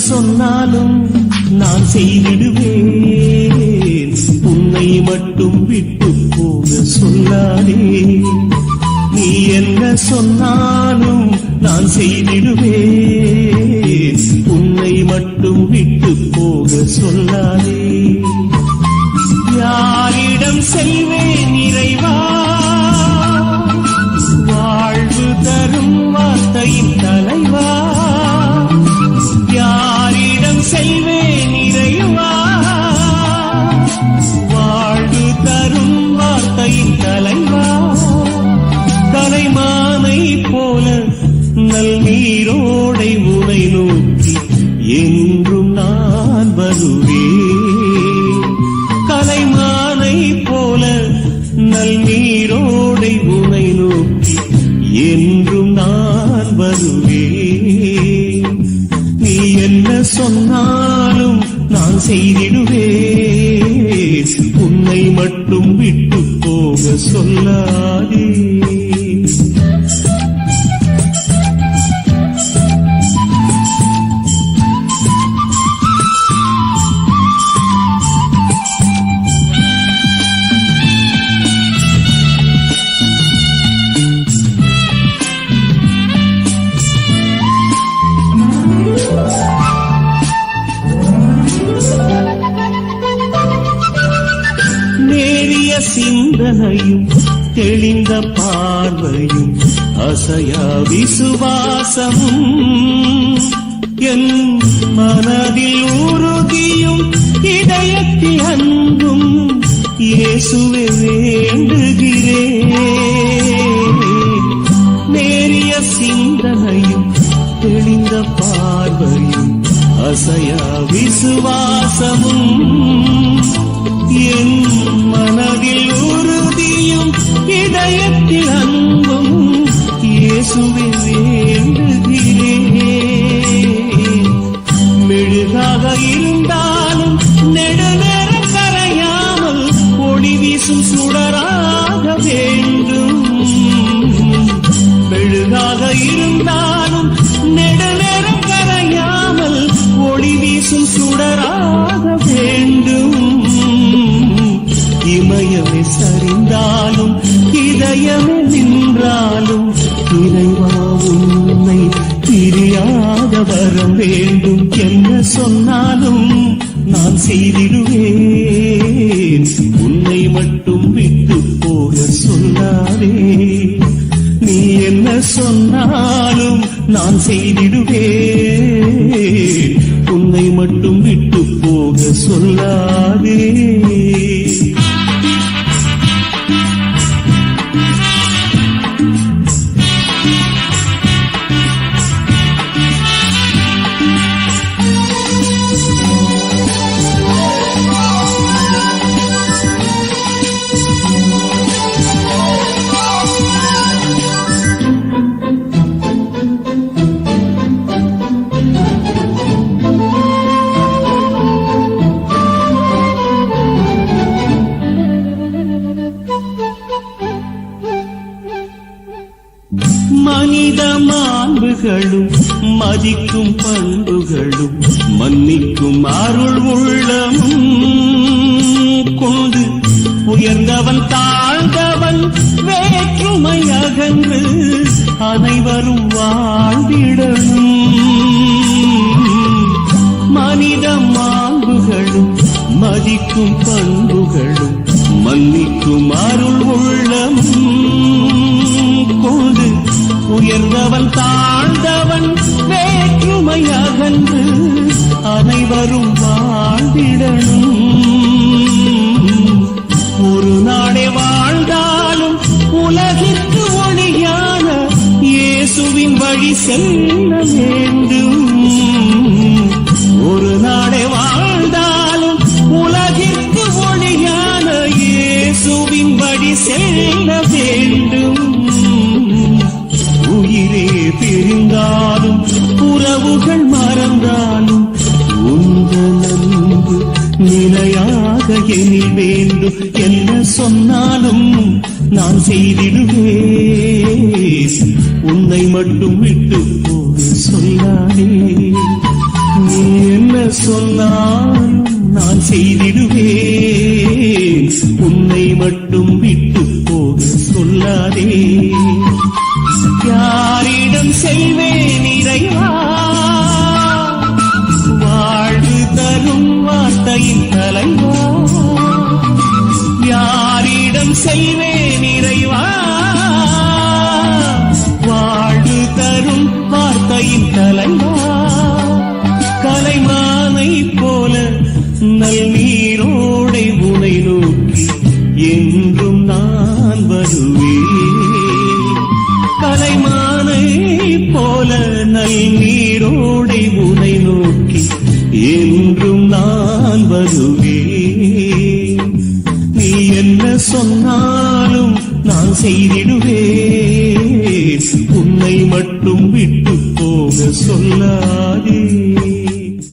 சொன்னாலும் நான் செய்திடுவேன். உன்னை மட்டும் விட்டு போக சொல்லாதே. நீ என்ன சொன்னாலும் நான் செய்திடுவேன். உன்னை மட்டும் விட்டு போக சொல்லாதே. யாரிடம் செல்வேன் இறைவா? வாழ்வு தரும் வார்த்தையின் தலைவா. யாரிடம் செல்வேன் இறைவா? வாழ்வு தரும் வார்த்தையின் தலைவா. தலைமானை போல நல் நீரோடை உனை நோக்கி என்றும் நான் வருவேன். கலைமானை போல நல் நீரோடை உனை நோக்கி என்றும் நான் வருவேன். நீ என்ன சொன்னாலும் நான் செய்திடுவேன். உன்னை மட்டும் விட்டு போக சொல்லாதே. சிந்தனையும் தெளிந்த பார்வையும் அசையா விசுவாசமும் என் மனதில் உறுதியும் இதயத்தில் அன்பும் இயேசுவே வேண்டுகிறேன். நேரிய சிந்தனையும் தெளிந்த பார்வையும் அசையா விசுவாசமும் என் மனதில் உறுதியும் இதயத்தில் அன்பும் இயேசுவே வேண்டுகிறேன். மெழுகாக இருந்தாலும் நெடுநேரம் கரையாமல் ஒளி வீசும் சுடராக வேண்டும். மெழுகாக இருந்தாலும் நெடுநேரம் கரையாமல் ஒளி வீசும் சுடராக வேண்டும். இமயமே சரிந்தாலும் இதயமே நின்றாலும் இறைவா உன்னை பிரியாத வரம் வேண்டும். என்ன சொன்னாலும் நான் செய்திடுவேன். உன்னை மட்டும் விட்டு போக சொல்லாதே. நீ என்ன சொன்னாலும் நான் செய்திடுவேன். உன்னை மட்டும் விட்டு போக சொல்லாதே. மனித மாண்புகளும் மதிக்கும் பண்புகளும் மன்னிக்கும் அருள் உள்ளமும் கொண்டு உயர்ந்தவன் தாழ்ந்தவன் வேற்றுமை அகன்று அனைவரும் வாழ்ந்திடணும். மனித மாண்புகளும் மதிக்கும் பண்புகளும் மன்னிக்கும் அருள் உள்ளமும் கொண்டு உயர்ந்தவன் தாழ்ந்தவன் வேற்றுமை அகன்று அனைவரும் வாழ்ந்திடணும். ஒரு நாளே வாழ்ந்தாலும் உலகிற்கு ஒளியான இயேசுவின் வழி செல்ல வேண்டும். ஒரு நாளே வாழ்ந்தாலும் உலகிற்கு ஒளியான இயேசுவின் வழி செல்ல வேண்டும். உயிரே பிரிந்தாலும் உறவுகள் மறந்தாலும் உங்கள் அன்பு நிலையாக எனில் வேண்டும். என்ன சொன்னாலும் நான் செய்திடுவேன். உன்னை மட்டும் விட்டு போக சொல்லாதே. நீ என்ன சொன்னாலும் நான் செய்திடுவேன், உன்னை மட்டும் விட்டு போக சொல்லாதே. யாரிடம் செய்வேன் இறைவா வாழ்வு தரும் வார்த்தையின் தலைவா, யாரிடம் செய்வேன் இறைவா வாழ்வு தரும் வார்த்தையின் தலைவா. கலைமானை போல நல் நீரோடை உனை நோக்கி என்றும் நான் வருவேன். கலைமானை போல நல் நீரோடை உனை நோக்கி என்றும் நான் வருவேன். நீ என்ன சொன்னாலும் நான் செய்திடுவேன், உன்னை மட்டும் விட்டு போக சொல்லாதே.